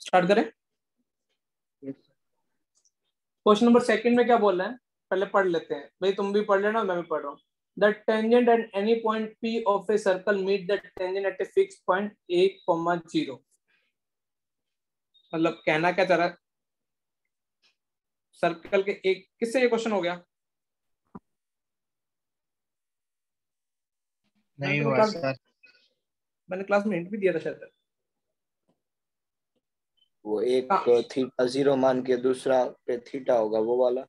Start करें। Question number second में क्या बोल रहे हैं पहले पढ़ लेते हैं भाई, तुम भी पढ़ लेना, मैं भी पढ़ रहा हूँ। The tangent at any point P of a circle meet the tangent at a fixed point A, 0। मतलब कहना क्या चाह रहा है, सर्कल के एक, किससे ये क्वेश्चन हो गया? नहीं हुआ सर, मैंने क्लास में हिंट भी दिया था शायद। वो एक थीटा 0 मान के दूसरा पे थीटा होगा वो वाला।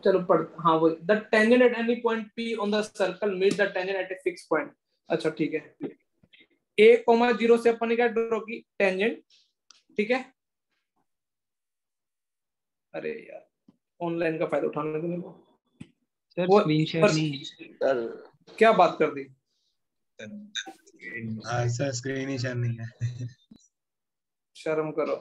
चलो पढ़, हाँ वो the tangent at any point P on the circle meet the tangent at a fix point. अच्छा ठीक है, A, 0 से अपन ने क्या ड्रॉ की टेंजेंट, ठीक है। अरे यार ऑनलाइन का फायदा उठाने को मेरे सर वो स्क्रीन शेयर नहीं सर क्या बात कर दी सर, स्क्रीन ही शेयर नहीं है। शर्म करो।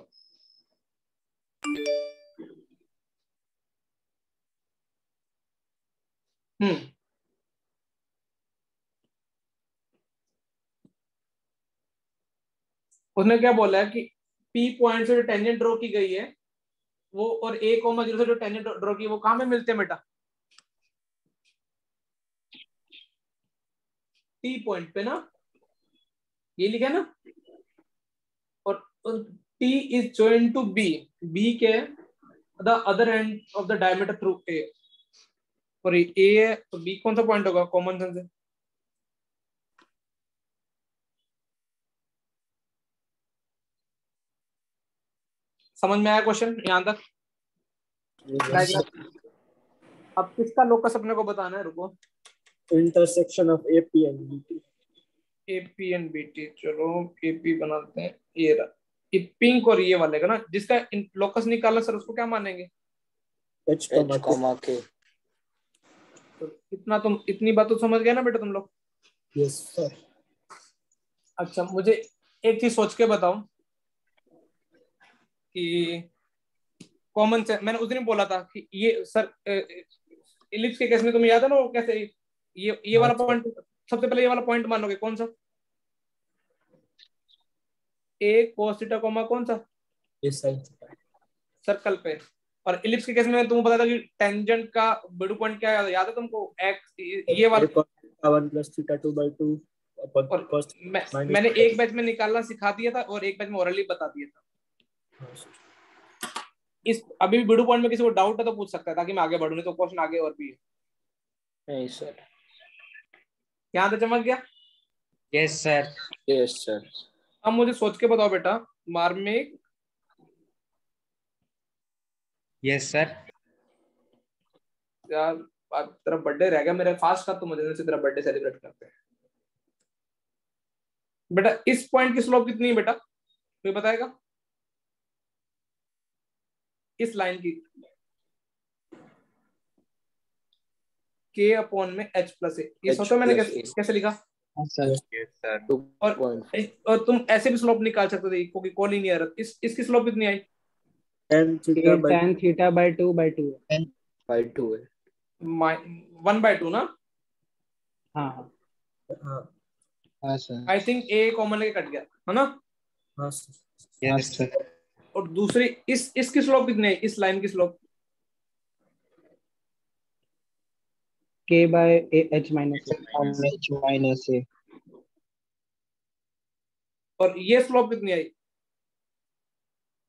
उसने क्या बोला है कि P पॉइंट से जो टेंजेंट ड्रॉ की गई है वो, और A, 0 से जो टेंजेंट ड्रॉ की वो कहां में मिलते हैं बेटा? T पॉइंट पे ना, ये लिखा है ना। और T is joint to B के the other end of the diameter through A, और A है तो B कौन सा पॉइंट होगा? कॉमन सेंस है। समझ में आया क्वेश्चन यहां तक? अब किसका लोकस अपने को बताना है, रुको। Intersection of AP and BT। AP and BT, चलो AP बनाते हैं। ये रहा, ये पिंक और ये वाले का ना, जिसका लोकस निकालना सर उसको क्या मानेंगे? H, K। तो इतना तुम, इतनी बात तो समझ गए ना बेटा तुम लोग? Yes sir. अच्छा मुझे एक चीज सोच के बताओ कि कॉमन सेंस, मैंने उस दिन बोला था कि ये सर इलिप्स के केस में तुम्हें याद है ना वो कैसे, ये वाला पॉइंट, सबसे पहले ये वाला पॉइंट मानोगे कौन सा? A cos थीटा कोमा कौन सा? सर्कल पे। और इलिप्स के केस में तुमको पता था कि टेंजेंट का बिडू पॉइंट क्या याद है तुमको? एक्स, ये वाला 1 + θ2/2। और मैंने एक बैच में निकालना सिखा दिया था और एक बैच में ओरली बता दिया था। इस अभी भी बिडू पॉइंट में किसी को डाउट है तो पूछ सकता है, ताकि मैं आगे बढ़ूं, नहीं तो क्वेश्चन आगे और भी है। नहीं सर। यहाँ तक चमक गया? Yes sir. Yes sir. अब मुझे सोच के बताओ बेटा, मार्मिक। Yes sir. यार तेरा बर्थडे रह गया मेरे फास्ट का, तो मुझे से तेरा बर्थडे सेलिब्रेट करते हैं बेटा। इस पॉइंट की स्लोप कितनी है बेटा, कोई बताएगा? इस लाइन की K अपॉन में H प्लस ए, ये सोचो मैंने कैसे लिखा? और तुम ऐसे भी स्लोप निकाल सकते थे, क्योंकि कौन ही नहीं आ रहा। इसकी स्लोप कितनी आई? tan θ/2 है। 1/2 ना? हाँ sir. I think A common लेके कट गया है ना? हाँ सर। Yes sir. और दूसरी इसकी स्लोप कितनी है, इस लाइन की स्लोप? K/H - A। और ये स्लोप कितनी आई?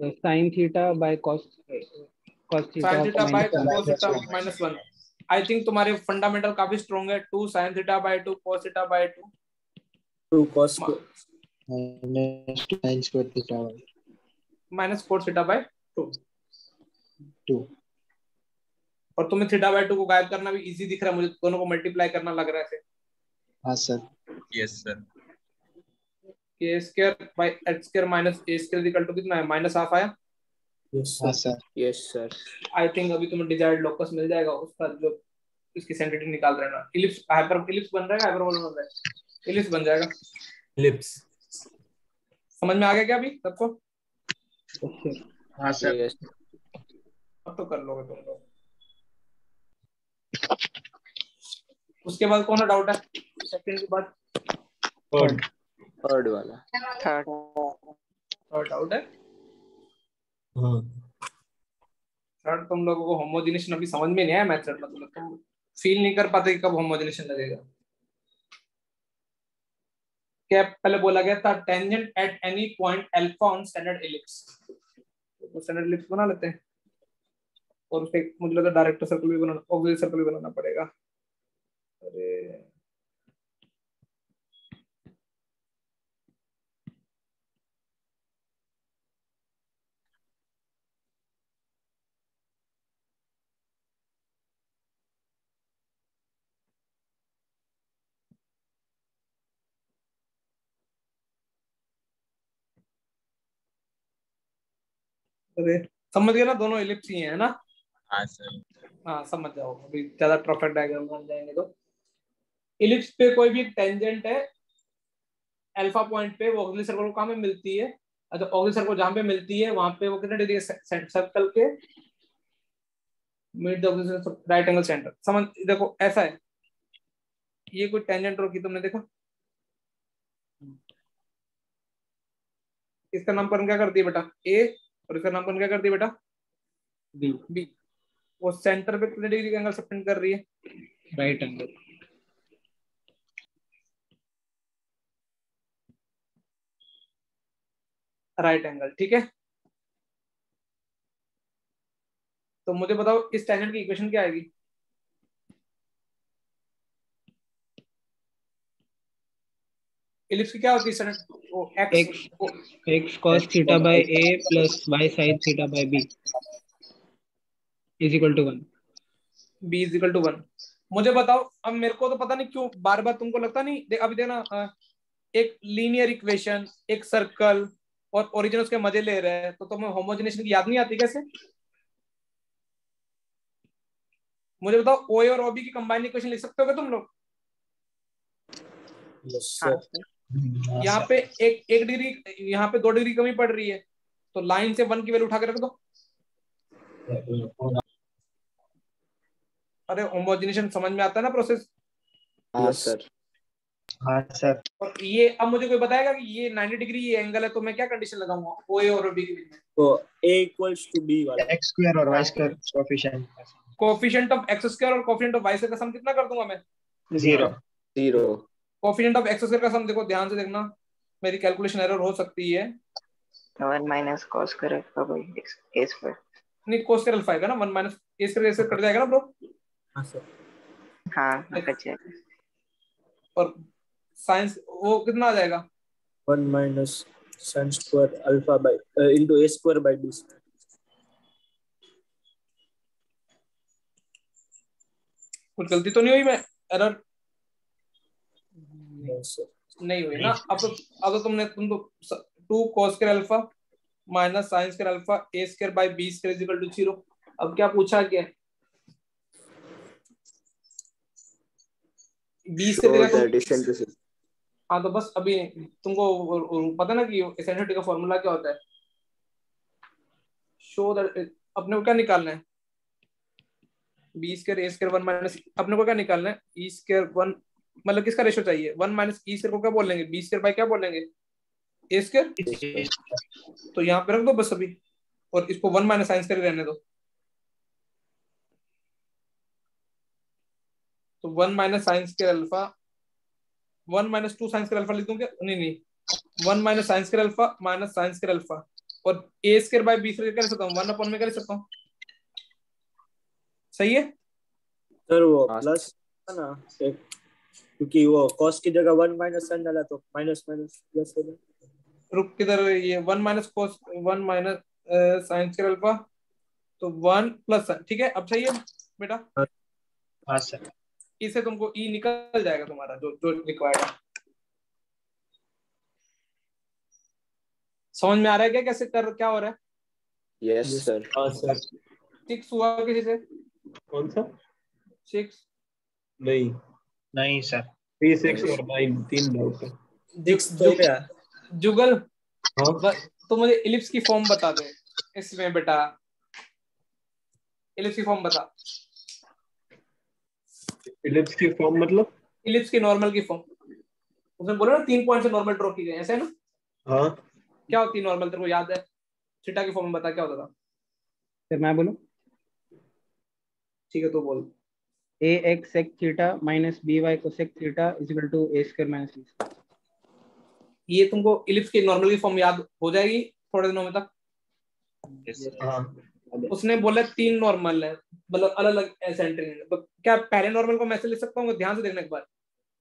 sin θ/cos sin θ/cos θ -1। I think तुम्हारे फंडामेंटल काफी स्ट्रॉन्ग है। 2 sin θ/2 cos θ/2 2 cos माइनस 4 θ/2। और तुम्हें θ/2 को गायब करना भी इजी दिख रहा है मुझे, दोनों को मल्टीप्लाई करना लग रहा है ऐसे। हाँ sir. Yes sir. k² - a² कितना है? -½ आया। Yes sir. Yes sir. I think अभी तुम्हें डिजायर्ड लोकस मिल जाएगा, उसका जो इसकी सेंसिटिविटी निकाल रहे ना। इलिप्स इलिप्स बन जाएगा, हाइपरबोला बन जाएगा, इलिप्स बन जाएगा। इलिप्स समझ में आ गया क्या अभी सबको? हाँ सर। अब तो कर लोगे तुम लोग। उसके बाद कौन सा डाउट है? सेकंड के बाद थर्ड थर्ड वाला। थर्ड थर्ड आउट है। हाँ थर्ड तुम लोगों को होमोजेनेशन अभी समझ में नहीं आया मेथड, मतलब तुम फील नहीं कर पाते कि कब होमोजेनेशन लगेगा। क्या पहले बोला गया था tangent at any point alpha on standard ellipse, तो स्टैंडर्ड इलिप्स बना लेते हैं और उसके मुझे लगता है डायरेक्ट सर्कल भी बनाना, ऑक्सिलरी सर्कल भी बनाना पड़ेगा। अरे अरे समझ गए ना, दोनों इलिप्स ही है ना। हाँ सर। हाँ समझ जाओ, अभी ज्यादा परफेक्ट डायग्राम बन जाएंगे। तो इलिप्स पे कोई भी टेंजेंट है अल्फा पॉइंट पे, वो ऑक्सिलरी सर्कल को कहाँ पे मिलती है, अच्छा ऑक्सिलरी सर्कल जहाँ पे मिलती है वहां पे वो कितने डिग्री सर्कल के mid the right angle centre. समझ देखो ऐसा है, ये कोई टेंजेंट रोकी तुमने देखा, इसका नामकरण क्या कर दिया बेटा ए, और इसका नामकरण क्या कर दिया बेटा बी। बी। वो सेंटर पे कितने डिग्री का एंगल सबटेंड कर रही है, राइट एंगल। राइट एंगल, ठीक है। तो मुझे बताओ इस टेंजेंट की इक्वेशन क्या आएगी। इलिप्स की क्या होती है वो x cos theta by a plus y sine theta by b is equal to 1। B is equal to 1। मुझे बताओ, अब मेरे को तो पता नहीं क्यों बार बार तुमको लगता नहीं, अभी देना एक लीनियर इक्वेशन, एक सर्कल और ओरिजिन उसके मजे ले रहे हैं, तो तुम्हें होमोजेनेशन की याद नहीं आती कैसे। मुझे बताओ ओ ए और ओ बी की कंबाइंड इक्वेशन लिख सकते हो क्या तुम लोग। यहाँ पे एक डिग्री, यहाँ पे 2 डिग्री कमी पड़ रही है, तो लाइन से 1 की वैल्यू उठा के रख दो। अरे होमोजेनेशन समझ में आता है ना प्रोसेस। हाँ सर। हाँ सर। और ये अब मुझे कोई बताएगा कि ये 90 डिग्री ये एंगल है, तो मैं क्या कंडीशन लगाऊंगा ओ ए और बी के बीच में। तो a इक्वल्स टू b वाला एक्स स्क्वायर और y square coefficient coefficient of x square और कोएफिशिएंट ऑफ वाई स्क्वायर का सम कितना कर दूंगा मैं, 0। 0। कोएफिशिएंट ऑफ एक्स स्क्वायर का सम देखो ध्यान से देखना, मेरी कैलकुलेशन एरर हो सकती है। 1 minus cos square alpha by x A square. नहीं कोस स्क्वायर अल्फा आएगा ना, 1 माइनस ए स्क्वायर कट जाएगा ना ब्रो। हाँ सर। हाँ कट जाएगा। और साइंस वो कितना आ जाएगा 1 minus sin square alpha by into a square by b square. कुछ गलती तो नहीं हुई, मैं एरर नहीं सर। नहीं हुई ना। अब तो तुम तो 2 cos square alpha minus sin square alpha a square by b square is equal to 0। अब क्या पूछा क्या, b से Show देगा that eccentricity. हाँ तो बस अभी तुमको पता ना कि एसेंट्रिसिटी का फॉर्मूला क्या होता है। शो दैट अपने को क्या निकालना है, B square a square 1 minus, अपने को क्या निकालना है ई स्क्वायर 1, मतलब किसका रेशो चाहिए 1 माइनस ई स्क्वायर को क्या बोलेंगे बी स्क्वायर बाय क्या बोलेंगे ए स्क्वायर। तो यहाँ पे रख दो बस अभी, और इसको 1 माइनस साइन स्क्वायर रहने दो। तो 1 minus sine square alpha 1 minus 2 sine square alpha लिख दूं क्या, नहीं 1 minus sine square alpha minus sine square alpha और ए स्क्वायर बाय बी स्क्वायर कर सकता हूँ 1 अपॉन में कर सकता हूँ। सही है सर वो हाँ। प्लस है ना एक, क्योंकि वो cos की जगह 1 माइनस sin डाला तो माइनस माइनस प्लस हो गया। रुक किधर ये 1 minus cos 1 minus sine square alpha तो 1 प्लस, ठीक है अब सही है बेटा। हाँ सर। इससे तुमको ई निकल जाएगा तुम्हारा जो जो रिक्वायर्ड है। समझ में आ रहा है क्या कैसे कर क्या हो रहा है। Yes sir. हाँ सर। 6 हुआ किसी से, कौन सा 6 नहीं नहीं सर। 3 6 और 9 3 डाउट है। तो क्या जुगल हाँ तो मुझे इलिप्स की फॉर्म बता दो इसमें बेटा, इलिप्स की फॉर्म बता, इलिप्स की फॉर्म मतलब इलिप्स की नॉर्मल की फॉर्म उसने बोला ना 3 पॉइंट से नॉर्मल ड्रॉ की गए, ऐसे है ना? हाँ क्या होती है नॉर्मल, तेरे को याद है? थीटा की फॉर्म में बता क्या होता था? फिर मैं बोलूं, ठीक है तो बोल। A x sec theta minus b y cosec theta is equal to a square minus b square. ये तुमको इलिप्स की नॉर्मल की फॉर्म याद हो जाएगी थोड़े दिनों में तक। हाँ उसने बोला 3 नॉर्मल है, मतलब अलग अलग एसेंट्रिक है, तो क्या पहले नॉर्मल को मैं ऐसे लिख सकता हूँ? ध्यान से देखना एक बार।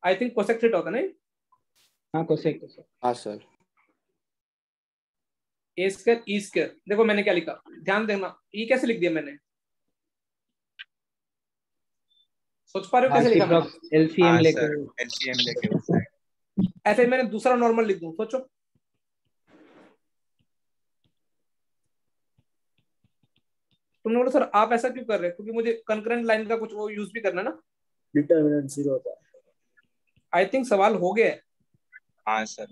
आई थिंक कोसेक थीटा होता है ना? हाँ कोसेक। हाँ सर। ए स्क्वायर ई स्क्वायर, देखो मैंने क्या लिखा, ध्यान देना। ई कैसे लिख दिया मैंने, सोच पा रहे हो कैसे लिखा मैंने? एलसीएम लेके एलसीएम लेके ऐसे ही मैंने दूसरा नॉर्मल लिख दूं, सोचो। तुमने बोला सर आप ऐसा क्यों कर रहे हैं? क्योंकि मुझे कंकरेंट लाइन का कुछ वो यूज भी करना है ना। डिटरमिनेंट 0 होता है। आई थिंक सवाल हो गया है। हाँ सर।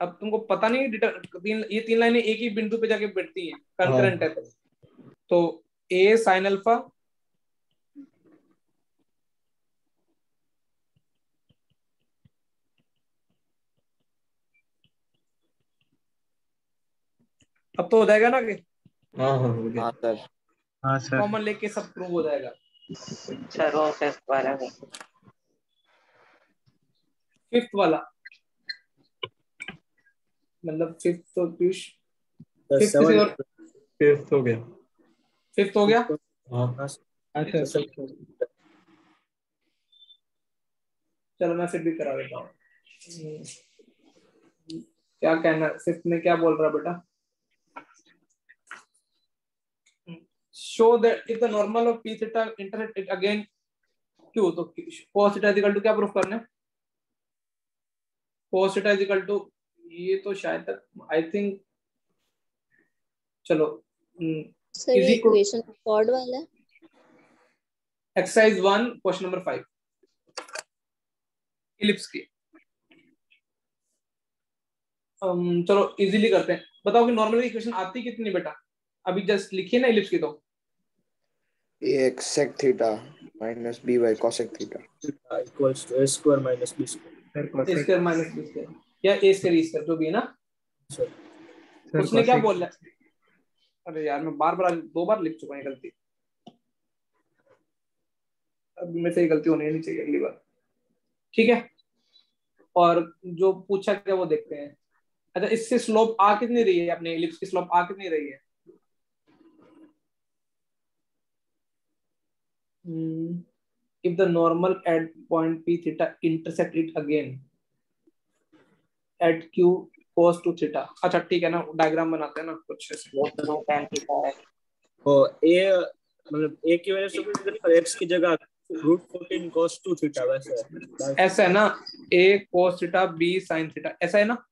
अब तुमको पता नहीं ये 3 लाइनें एक ही बिंदु पे जाके बैठती हैं, कंकरेंट है तो ए साइन अल्फा अब तो हो जाएगा ना कि हाँ हाँ हो गया। हाँ सर। हाँ सर। कॉमन लेके सब प्रूव हो जाएगा। सर वो फिफ्थ वाला भी। फिफ्थ वाला मतलब फिफ्थ तो पीयूष फिफ्थ किसी और फिफ्थ हो गया। फिफ्थ हो गया। हाँ अच्छा चलो मैं फिर भी करा देता हूँ। क्या कहना फिफ्थ में क्या बोल रहा बेटा? show that if the normal of p theta intersect it again q, तो cos theta इक्वल टू क्या प्रूफ करना है? cos theta इक्वल टू ये तो शायद तक आई थिंक, चलो सर ये इक्वेशन कॉर्ड वाला है। एक्सरसाइज 1 क्वेश्चन नंबर 5 इलिप्स की। चलो इजीली करते हैं। बताओ कि नॉर्मल इक्वेशन आती कितनी बेटा? अभी जस्ट लिखिए ना इलिप्स की, तो x sec theta minus b y cosec theta equals to a square minus b square. A square minus b square या ए स्क्वायर ई स्क्वायर जो भी है ना। सर उसने क्या बोला? अरे यार मैं बार बार 2 बार लिख चुका हूँ गलती, अब मेरे से गलती होनी नहीं चाहिए अगली बार। ठीक है, और जो पूछा क्या वो देखते हैं। अच्छा इससे स्लोप आ कितनी रही है? अपने इलिप्स की स्लोप आ कितनी रही है? if the normal at point p theta intersect it again at q cos to theta। अच्छा ठीक है ना, डायग्राम बनाते हैं ना कुछ ऐसे। वो तो tan थीटा है। और ए मतलब ए की वजह से पर एक्स की जगह √14 cos 2 थीटा वैसे है। ऐसा है ना, a cos theta b sin theta ऐसा है ना।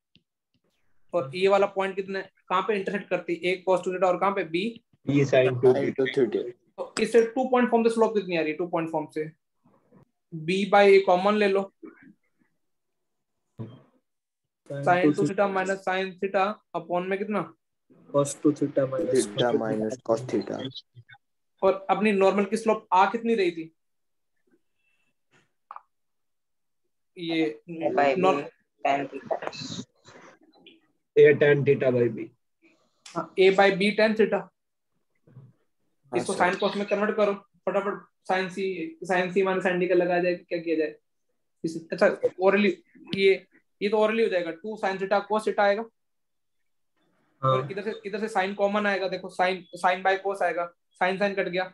और ये वाला पॉइंट कितने कहाँ पे इंटरसेक्ट करती है? a cos 2 थीटा और कहाँ पे b ये sin 2 थीटा। तो इससे 2 पॉइंट फॉर्म से स्लोप कितनी आ रही है? 2 पॉइंट फॉर्म से b बाय a कॉमन ले लो, sin 2 theta minus sin theta upon में कितना cos 2 theta theta minus cos theta. और अपनी नॉर्मल की स्लोप आ कितनी रही थी? ये by tan theta. a tan theta by b। a by b tan theta. हाँ इसको सर। साइन कॉस में कन्वर्ट करो फटाफट। Sine c minus sine d का लगाया जाए, क्या किया जाए? अच्छा ओरली ये तो ओरली हो जाएगा। 2 sin थीटा cos थीटा आएगा और इधर से साइन कॉमन आएगा। देखो साइन बाय cos आएगा, साइन साइन कट गया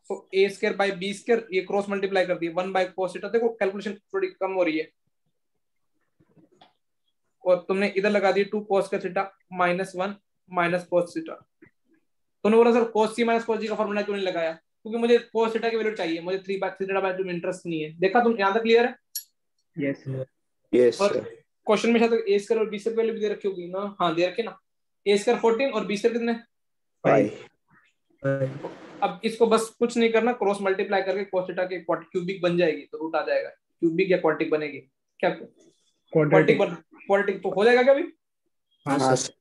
तो a square by b square ये क्रॉस मल्टीप्लाई कर दिए 1 बाय cos थीटा। देखो कैलकुलेशन थोड़ी कम हो रही है। और तुमने इधर लगा दी 2 cos का theta minus 1 minus cos theta. तुमने बोला sir cos c minus cos g का फॉर्मूला क्यों नहीं लगाया? क्योंकि मुझे cos थीटा की वैल्यू चाहिए, मुझे 3 बाय थीटा बाय 2 में इंटरेस्ट नहीं है। देखा तुम यहां तक क्लियर है? यस यस और सर। क्वेश्चन में शायद a स्क्वायर और b स्क्वायर वैल्यू भी दे रखी होगी ना। हाँ दे रखे ना, a स्क्वायर 14 और b स्क्वायर कितने 5। अब इसको बस कुछ नहीं करना, क्रॉस मल्टीप्लाई करके cos थीटा के क्यूबिक बन जाएगी तो रूट आ जाएगा। क्यूबिक या क्वाड्रिक बनेगी क्या? क्वाड्रिक तो हो जाएगा क्या? अभी हाँ सर।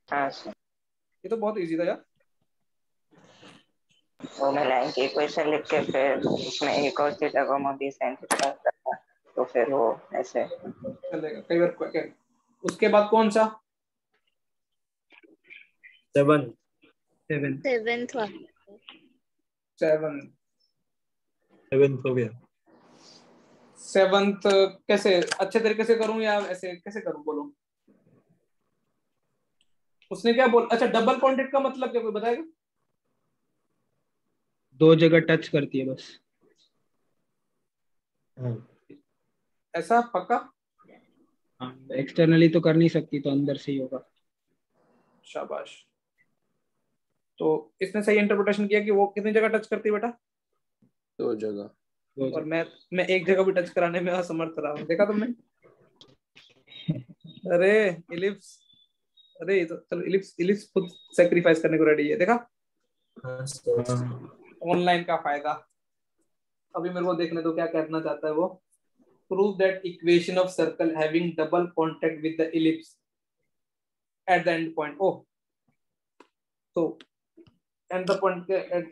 हाँ सर। ये तो बहुत इजी था यार। वो मैं लाइन की इक्वेशन लिख के फिर उसमें a cos theta comma b sin theta करता, तो फिर वो ऐसे चलेगा कई बार। उसके बाद कौन सा 7 सेवेंथ वाला 7 7th हो गया। 7th कैसे अच्छे तरीके से करूं या ऐसे कैसे करूं बोलो। उसने क्या बोल, अच्छा डबल कॉन्टेक्ट का मतलब क्या कोई बताएगा? दो जगह टच करती है बस। ऐसा पक्का? एक्सटर्नली तो कर नहीं सकती, तो अंदर से ही होगा। शाबाश। तो इसने सही इंटरप्रिटेशन किया कि वो कितनी जगह टच करती है बेटा? 2 जगह। और मैं एक जगह भी टच कराने में असमर्थ रहा हूं, देखा तुमने? अरे इलिप्स, अरे ये तो चलो इलिप्स इलिप्स खुद सैक्रिफाइस करने को रेडी है, देखा? ऑनलाइन का फायदा। अभी मेरे को देखने दो क्या कहना चाहता है वो। Prove that equation of circle having double contact with the ellipse at the end point. ओ तो एंड द पॉइंट के एट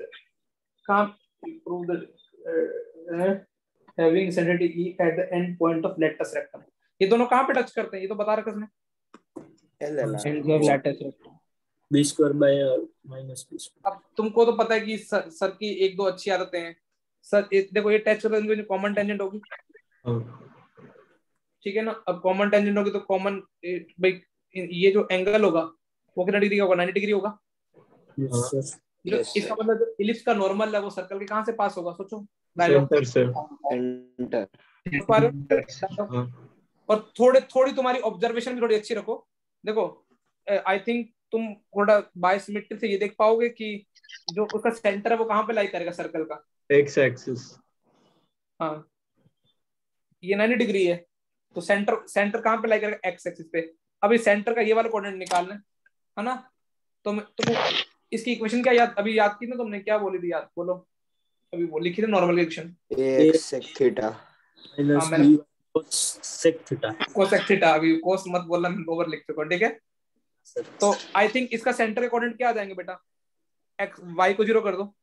कहां prove that having eccentricity e at the end point of latus rectum. ये दोनों कहां पे touch करते हैं ये तो बता रखा इसने। Ends of latus rectum b square by minus b square. अब तुमको तो पता है कि सर की एक दो अच्छी आदतें हैं। सर देखो ये टच करते हैं, कॉमन टेंजेंट होगी, ठीक है ना? अब कॉमन टेंजेंट होगी तो कॉमन भाई ये जो एंगल होगा वो कितना डिग्री का होगा? 90 डिग्री होगा। इसका मतलब इलिप्स का नॉर्मल है वो सर्कल के कहां से पास होगा? सोचो सेंटर से। और थोड़ी तुम्हारी ऑब्जर्वेशन भी थोड़ी अच्छी रखो। देखो आई थिंक तुम थोड़ा बायसिमेट्री से ये देख पाओगे कि जो उसका सेंटर है वो कहां पे लाई करेगा सर्कल का? X axis. हाँ ये 90 डिग्री है तो सेंटर कहां पे लाई करेगा? एक्स एक्सिस पे। अभी सेंटर का ये वाला कोऑर्डिनेट निकालना है ना? तो तुम इसकी इक्वेशन क्या अभी याद की ना तुमने, क्या बोली थी याद बोलो? अभी वो लिखी थी normal equation x sec theta minus मैंने b cosec theta. Cosec theta, अभी कोस मत बोलना, मैं ओवर लिख चुका हूं, ठीक है? तो आई थिंक इसका सेंटर के कोऑर्डिनेट क्या आ जाएंगे बेटा? एक्स वाई को 0 कर दो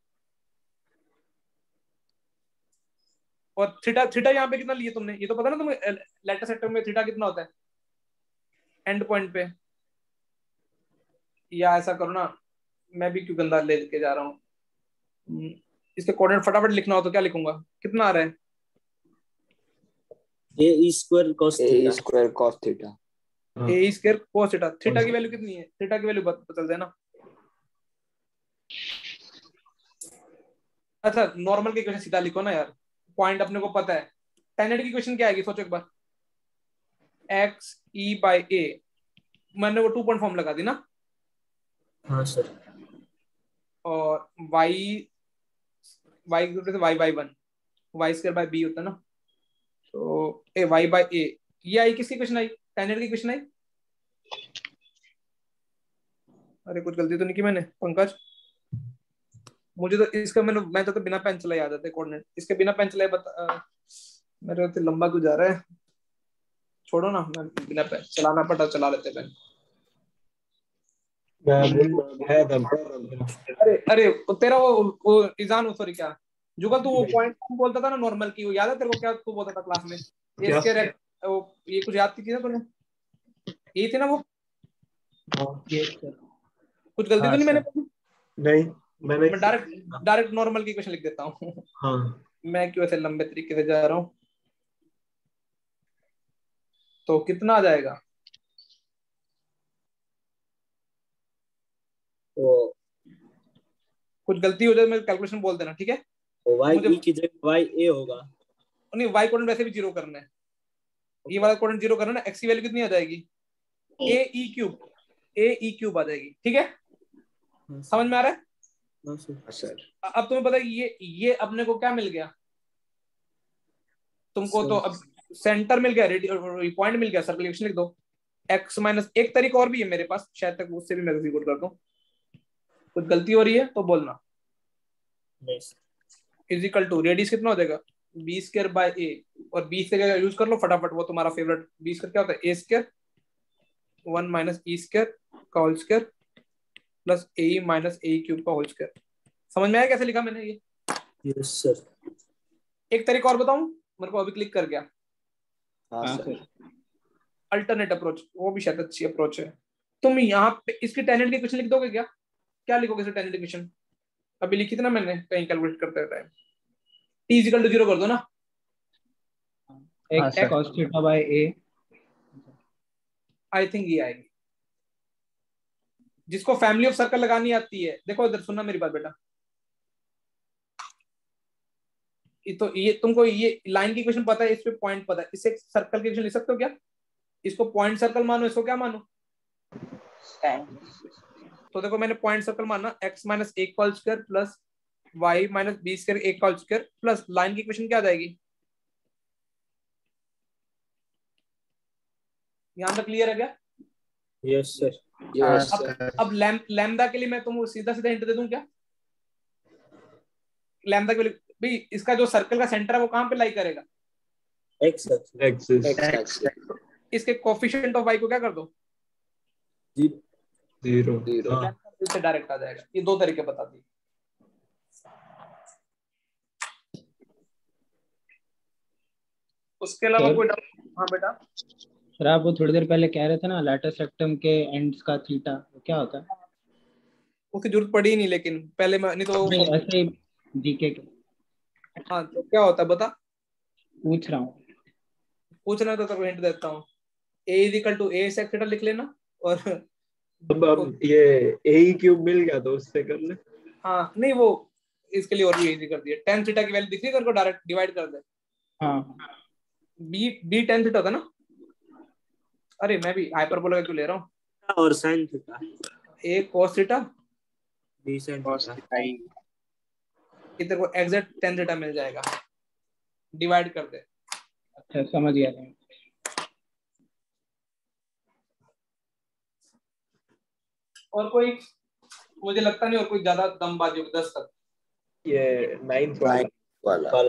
और थीटा थीटा यहाँ पे कितना लिए तुमने? ये तो पता ना तुम्हें लैटिस रेक्टम में थीटा कितना होता है एंड पॉइंट पे? या ऐसा करो ना, मैं भी क्यों गंदा लेके जा रहा हूँ, इसके कोऑर्डिनेट फटाफट लिखना हो तो क्या लिखूंगा? कितना आ रहा है? a square cos theta. Square cos theta. A square cos theta. Theta की वैल्यू कितनी है? थीटा की वैल्यू बदल देना। अच्छा नॉर्मल की इक्वेशन सीधा लिखो ना यार, पॉइंट अपने को पता है। टेन की इक्वेशन क्या आएगी सोचो एक बार। एक्स ई बाई ए, मैंने वो 2 पॉइंट फॉर्म लगा दी ना। हाँ सर। और y y y by 1 y square by b होता है ना। तो ए वाई बाई ए, ये आई किसकी इक्वेशन आई? टेन की इक्वेशन आई। अरे कुछ गलती तो नहीं की मैंने पंकज? मुझे तो इसका मैं तो बिना पेन चलाए याद आते कोऑर्डिनेट, इसके बिना पेन चलाए मेरे तो लंबा क्यों जा रहा है? छोड़ो ना, मैं बिना पेन चलाना पड़ा चला लेते पेन। अरे अरे तेरा वो इजान सॉरी क्या जुगल, तू वो पॉइंट बोलता था ना नॉर्मल की, वो याद है तेरे को? क्या तू बोलता था क्लास में? ये कुछ याद की ना तूने? ये थी ना वो? कुछ गलती तो नहीं मैंने? नहीं मैंने मैं डायरेक्ट नॉर्मल की इक्वेशन लिख देता हूँ। हाँ मैं क्यों ऐसे लंबे तरीके से जा रहा हूँ? तो कितना आ जाएगा? तो कुछ गलती हो जाए मेरे कैलकुलेशन बोल देना, ठीक है? y e की जगह y a होगा। नहीं वाई कोऑर्डिनेट वैसे भी 0 करना है, ये वाला कोऑर्डिनेट 0 करना है ना। एक्स की वैल्यू कितनी आ जाएगी? ए ई क्यूब आ जाएगी, ठीक है? समझ में आ रहा है? सर अब तुम्हें पता है ये अपने को क्या मिल गया तुमको? तो अब सेंटर मिल गया, पॉइंट मिल गया, सर्कुलेशन लिख दो। एक्स माइनस एक तरीका और भी है मेरे पास, शायद तक उससे भी मैं एग्जीक्यूट कर दूं। कुछ गलती हो रही है तो बोलना। इज इक्वल टू रेडियस कितना हो जाएगा? बी स्क्वायर बाय ए, और बी से यूज कर लो फटाफट, वो तुम्हारा फेवरेट। बी स्क्वायर क्या होता है? ए स्क्वायर 1 - ई स्क्वायर का होल स्क्वायर प्लस ए माइनस ए क्यूब का होल स्क्वायर। समझ में आया कैसे लिखा मैंने ये? Yes sir. एक तरीका और बताऊं, मेरे को अभी क्लिक कर गया। हाँ हाँ सर। सर। अल्टरनेट अप्रोच, वो भी शायद अच्छी अप्रोच है। तुम यहाँ पे इसकी टेनेंट की इक्वेशन लिख दोगे क्या? क्या लिखोगे इसकी टेनेंट इक्वेशन? अभी लिखी थी ना मैंने कहीं कैलकुलेट करते टाइम। t इक्वल टू 0 कर दो ना। एक sir. cos theta by a। I think ये आएगी। जिसको फैमिली ऑफ सर्कल लगानी आती है, देखो इधर सुनना मेरी बात बेटा। तो ये तुमको ये लाइन की इक्वेशन पता है, इस पे पॉइंट पता है, इससे सर्कल की इक्वेशन लिख सकते हो क्या? इसको पॉइंट सर्कल मानो, इसको क्या मानो? तो देखो मैंने पॉइंट सर्कल माना, x माइनस ए का whole square plus y minus b square a का होल स्क्वायर प्लस लाइन की इक्वेशन क्या आ जाएगी? यहाँ तक क्लियर है क्या? Yes sir. यस अब लैम्डा के लिए मैं तुमको सीधा सीधा हिंट दे दूं क्या? लैम्डा के लिए भाई इसका जो सर्कल का सेंटर है वो कहां पे लाई करेगा? X axis. इसके कोफिशिएंट ऑफ y को क्या कर दो? 0। हाँ इससे डायरेक्ट आ जाएगा। ये दो तरीके बता दिए। उसके अलावा कोई डाउट? हाँ बेटा। सर आप वो थोड़ी देर पहले कह रहे थे ना लैटस रेक्टम के एंड्स का थीटा, वो क्या होता है? उसकी जरूरत पड़ी ही नहीं, लेकिन पहले मैं नहीं तो नहीं, ऐसे ही जीके के हाँ तो क्या होता है बता? पूछ रहा हूँ। पूछना तो तेरे को हिंट देता हूँ। a is equal to a sec theta लिख लेना और अब ये ए क्यूब मिल गया तो उससे कर ले। हाँ नहीं वो इसके लिए और भी इजी कर दिया। tan थीटा की वैल्यू दिख रही है तेरे को, डायरेक्ट डिवाइड कर दे। हाँ b tan थीटा था ना? अरे मैं भी हाइपरबोला क्यों ले रहा हूँ? और sin theta. a cos theta b sin theta. तेरे को एग्जैक्ट tan थीटा मिल जाएगा, डिवाइड कर दे। अच्छा समझ गया मैं। और कोई? मुझे लगता नहीं और कोई ज्यादा दमबाजी होगी 10 तक। ये 9th वाला। वाला।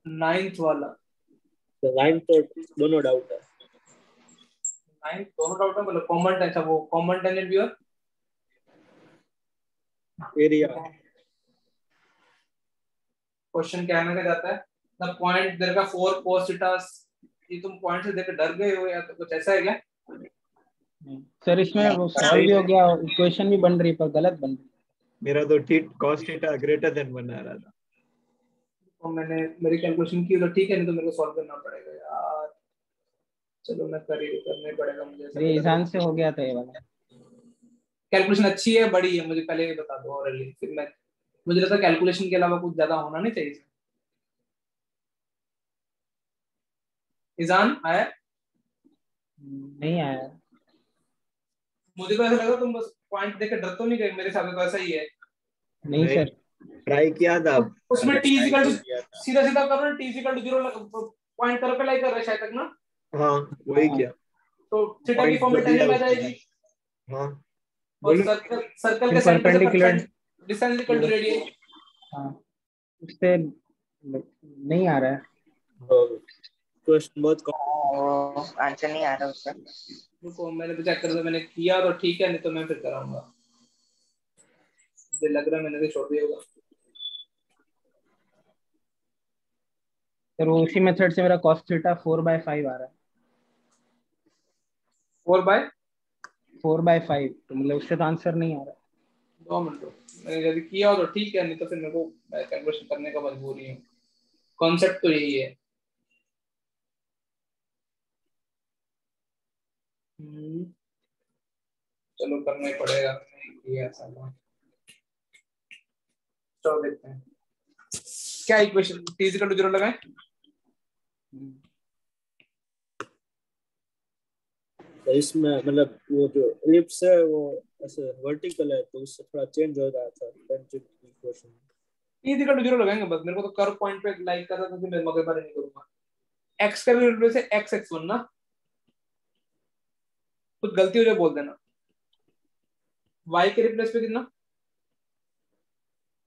9th वाला। तो 9 तो दोनों डाउट है। 9th दोनों डाउट है, मतलब कॉमन टेंस है वो। कॉमन टेंजेंट भी और एरिया। क्वेश्चन क्या आने का जाता है? द पॉइंट देयर का 4 cos थीटा। ये तुम पॉइंट से देख डर गए हो या तो कुछ ऐसा है क्या? सर इसमें वो सॉल्व भी हो गया, इक्वेशन भी बन रही पर गलत बन रही। मेरा तो cos थीटा ग्रेटर देन बना रहा था। तो मैंने मेरी कैलकुलेशन की तो ठीक है, नहीं तो मेरे को सॉल्व करना पड़ेगा यार। चलो मैं करने पड़ेगा मुझे। ये ईशान से हो गया था ये वाला। कैलकुलेशन अच्छी है, बड़ी है, मुझे पहले ही बता दो। और फिर मैं मुझे लगता है कैलकुलेशन के अलावा कुछ ज्यादा होना नहीं चाहिए। ईशान आया? नहीं आया। मुझे तो ऐसा लगा तुम बस पॉइंट देख के डर तो नहीं गए, मेरे हिसाब से तो ऐसा ही है। नहीं सर ट्राई किया था। उसमें t इक्वल टू सीधा सीधा कर रहे हैं, t इक्वल टू 0 पॉइंट करो पे लाई कर रहे हैं शायद तक ना। हाँ वही किया। तो थीटा की फॉर्म में टेंजेंट आ जाएगी। हाँ और सर्कल के सेंटर से डिस्टेंस इक्वल टू रेडियस। हाँ उससे नहीं आ रहा है क्वेश्चन बहुत आंसर नहीं आ रहा उसका। रुको मैंने तो चेक कर दिया, मैंने किया तो ठीक है, नहीं तो मैं फिर कराऊंगा। मुझे लग रहा है मैंने तो छोड़ दिया होगा। सर उसी मेथड से मेरा cos थीटा 4/5 आ रहा है। 4/5 तो मतलब उससे तो आंसर नहीं आ रहा। 2 मिनट मैंने यदि किया हो तो ठीक है, नहीं तो फिर मेरे को मैं कैलकुलेशन करने का मजबूरी हूँ। कॉन्सेप्ट तो यही है। चलो करना ही पड़ेगा, ये ऐसा ना। चलो देखते हैं क्या इक्वेशन t इक्वल टू 0 लगाएं। तो इसमें मतलब वो जो एलिप्स है वो ऐसे वर्टिकल है तो उससे थोड़ा चेंज हो रहा था tangent equation. t equal to 0 लगाएंगे बस। मेरे को तो कर्व पॉइंट पे लाइक कर रहा था, मैं मगर बारे नहीं करूंगा। x का रिलेटिव से x(x1) ना, कुछ गलती हो जाए बोल देना। y के रिप्लेस पे कितना?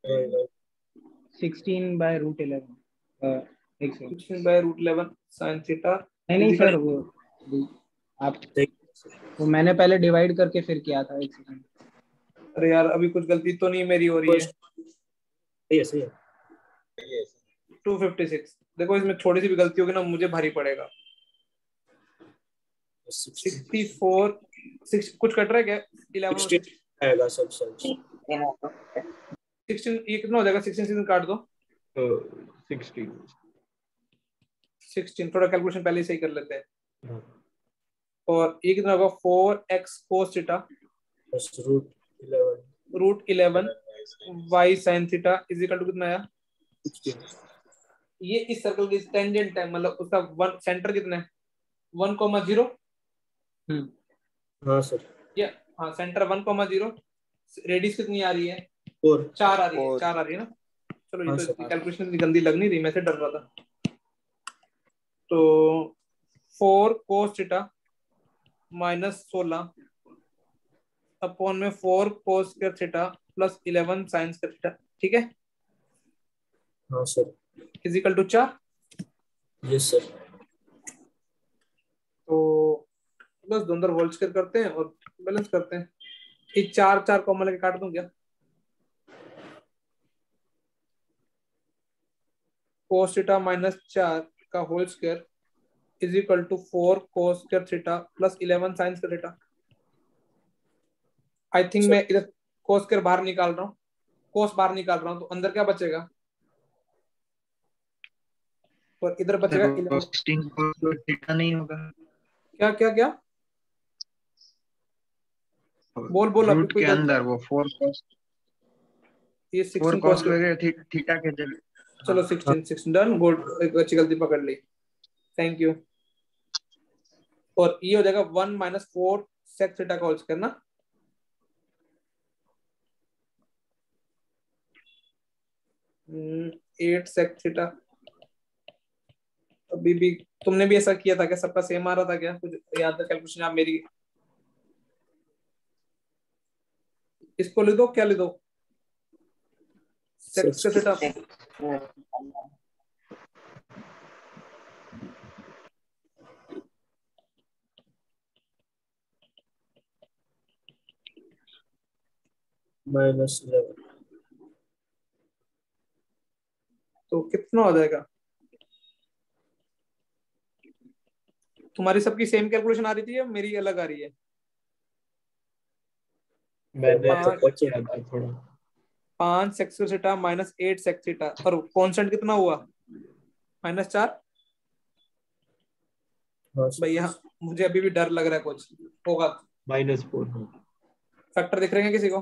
16/√11 16/√11 sin थीटा। नहीं सर वो आप वो मैंने पहले डिवाइड करके फिर किया था। एक सेकंड अरे यार अभी कुछ गलती तो नहीं मेरी हो रही है। सही है 256 देखो इसमें थोड़ी सी भी गलती होगी ना मुझे भारी पड़ेगा। 64 6 कुछ कट रहा है क्या? 11 और 16 आएगा सब सच। 16 ये कितना हो जाएगा? 16 काट दो 16 थोड़ा कैलकुलेशन पहले ही सही कर लेते हैं। और ये कितना होगा? 4x cos थीटा बस √11 y sin theta is equal to कितना आया? 16। ये इस सर्कल की टेंजेंट है, मतलब उसका वन सेंटर कितना है? 1,0। हाँ सर। या हाँ सेंटर 1,0। रेडियस कितनी आ रही है? 4 4 आ रही है। 4 आ रही है ना। चलो ये तो कैलकुलेशन इतनी गंदी लग नहीं रही, मैं से डर रहा था। तो 4 cos थीटा -16 अपॉन में 4 cos square theta plus 11 sin square theta, ठीक है? हाँ sir. Is equal to 4। Yes sir. तो बस दोनों तरफ होल स्क्वायर करते हैं और बैलेंस करते हैं। ये 4 कॉमन लेके काट दूं क्या? cos थीटा -4 का whole square is equal to 4 cos square theta plus 11 sin square theta. I think मैं इधर cos स्क्वायर बाहर निकाल रहा हूँ, cos बाहर निकाल रहा हूँ, तो अंदर क्या बचेगा? और इधर बचेगा 16 cos थीटा नहीं होगा? क्या क्या क्या बोल रूट के अंदर वो 4 cos ये 4 16 cos cos वगैरह थीटा के जगह। चलो 16 डन गुड, एक अच्छी गलती पकड़ ली, थैंक यू। और ये हो जाएगा 1 - 4 sec थीटा का होल स्क्वायर ना। हम्म, 8 sec थीटा। अभी भी तुमने भी ऐसा किया था क्या? सबका सेम आ रहा था क्या? कुछ याद है कैलकुलेशन आप मेरी? इसको लिख दो, क्या लिख दो? sec स्क्वायर थीटा -11 तो कितना हो जाएगा? तुम्हारी सबकी सेम कैलकुलेशन आ रही थी या मेरी अलग आ रही है? मैंने पाँच- तो किया था थोड़ा 5 sec square theta -8 sec theta और कांस्टेंट कितना हुआ? -4। हाँ सर। भैया मुझे अभी भी डर लग रहा है कुछ होगा। -4 फैक्टर दिख रहे हैं किसी को?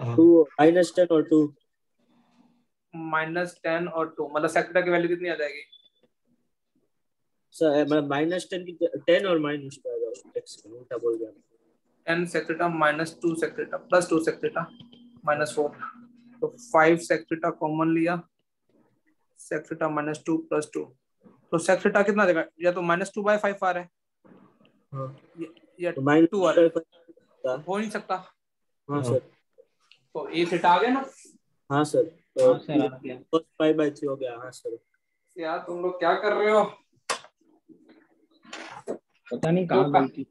2 -10 और 2 -10 और 2 मतलब sec थीटा की वैल्यू कितनी आ जाएगी? सर मतलब -10 की 10 और माइनस का आएगा, x का उल्टा बोल गया। 10 sec theta -2 sec theta plus 2 sec theta -4, तो 5 sec थीटा कॉमन लिया, sec थीटा -2 + 2, तो sec थीटा कितना देगा? या तो -2/5 आ रहा है हाँ या तो 2 आ रहा है, -5 हो नहीं सकता। हाँ सर। तो ये थीटा आ गया ना? हाँ सर। हाँ और सर आ गया। cos π/3 हो गया। हाँ सर। यार तुम लोग क्या कर रहे हो? पता नहीं कहाँ गलती।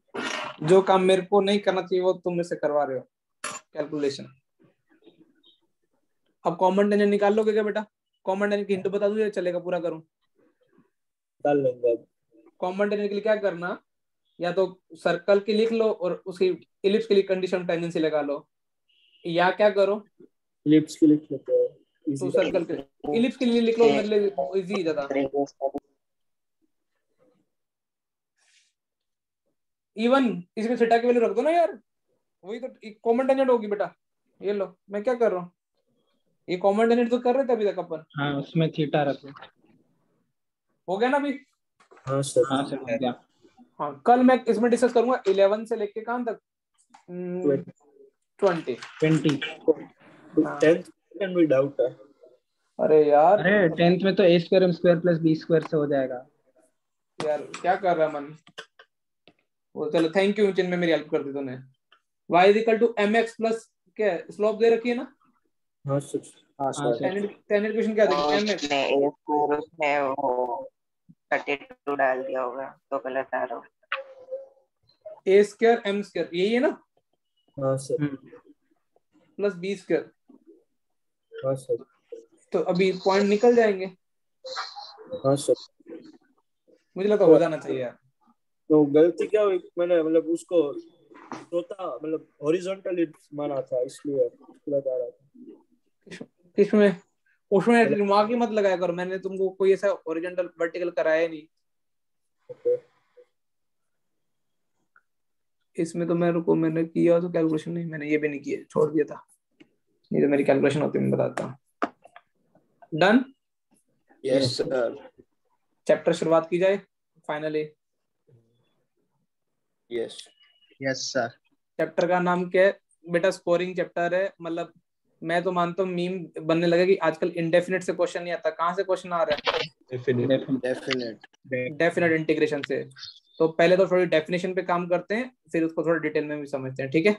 जो काम मेरे को नहीं करना चाहिए वो तुम मेरे से करवा रहे हो कैलकुलेशन। अब कॉमन टेंजेंट निकाल लोगे क्या बेटा? कॉमन टेंजेंट की हिंट बता दूं या चलेगा पूरा करूं? निकाल लेंगे अब। कॉमन टेंजेंट के लिए क्या करना, या तो सर्कल की लिख लो और उसकी इलिप्स के लिए कंडीशन टेंजेंसी लगा लो, या क्या करो इलिप्स के लिख लेते हैं। तो इजी सर्कल के इलिप्स के लिए लिख लो, मेरे लिए इजी ज्यादा। इवन इसमें थीटा की वैल्यू रख दो ना यार, वही तो कॉमन टेंजेंट होगी बेटा। ये लो मैं क्या कर रहा हूँ, ये कॉमन टेंजेंट तो कर रहे थे अभी तक अपन। हाँ उसमें थीटा रखो। हो गया ना अभी? हाँ सर। हाँ सर हो गया। हाँ कल मैं इसमें डिस्कस करूंगा 11 से लेके कहाँ तक? 20। 20। 10th सेकंड भी डाउट है। अरे यार, अरे 10th में तो a² m² + b² से हो जाएगा। यार क्या कर रहा है मन वो। चलो थैंक यू जिनमें मेरी हेल्प कर दी तूने। y = mx प्लस क्या स्लोप दे रखी है ना? हाँ सर। हाँ सर। स्टैंडर्ड क्वेश्चन क्या देगी? mx उसने वो 32 डाल दिया होगा तो गलत आ रहा होगा। a² m² यही है ना? हाँ सर। Plus b square. हाँ सर। तो अभी पॉइंट निकल जाएंगे। हाँ सर। मुझे लगा हो जाना चाहिए यार। तो गलती क्या हुई, मैंने मतलब उसको चौथा मतलब हॉरिजॉन्टली माना था, इसलिए गलत आ रहा था। किसमें? उसमें दिमाग ही मत लगाया करो, मैंने तुमको कोई ऐसा हॉरिजॉन्टल वर्टिकल कराया नहीं। ओके। इसमें तो मेरे को मैंने किया तो कैलकुलेशन नहीं, मैंने ये भी नहीं किया, छोड़ दिया था, नहीं तो मेरी कैलकुलेशन होती मैं बताता। डन। Yes sir. चैप्टर शुरुआत की जाए finally. Yes yes sir. Chapter का नाम क्या है बेटा? स्कोरिंग चैप्टर है। मतलब मैं तो मानता हूँ मीम बनने लगा कि आजकल इंडेफिनिट से क्वेश्चन नहीं आता। कहाँ से क्वेश्चन आ रहा है? डेफिनेट। डेफिनेट इंटीग्रेशन से। तो पहले तो थोड़ी डेफिनेशन पे काम करते हैं, फिर उसको थोड़ा डिटेल में भी समझते हैं, ठीक है?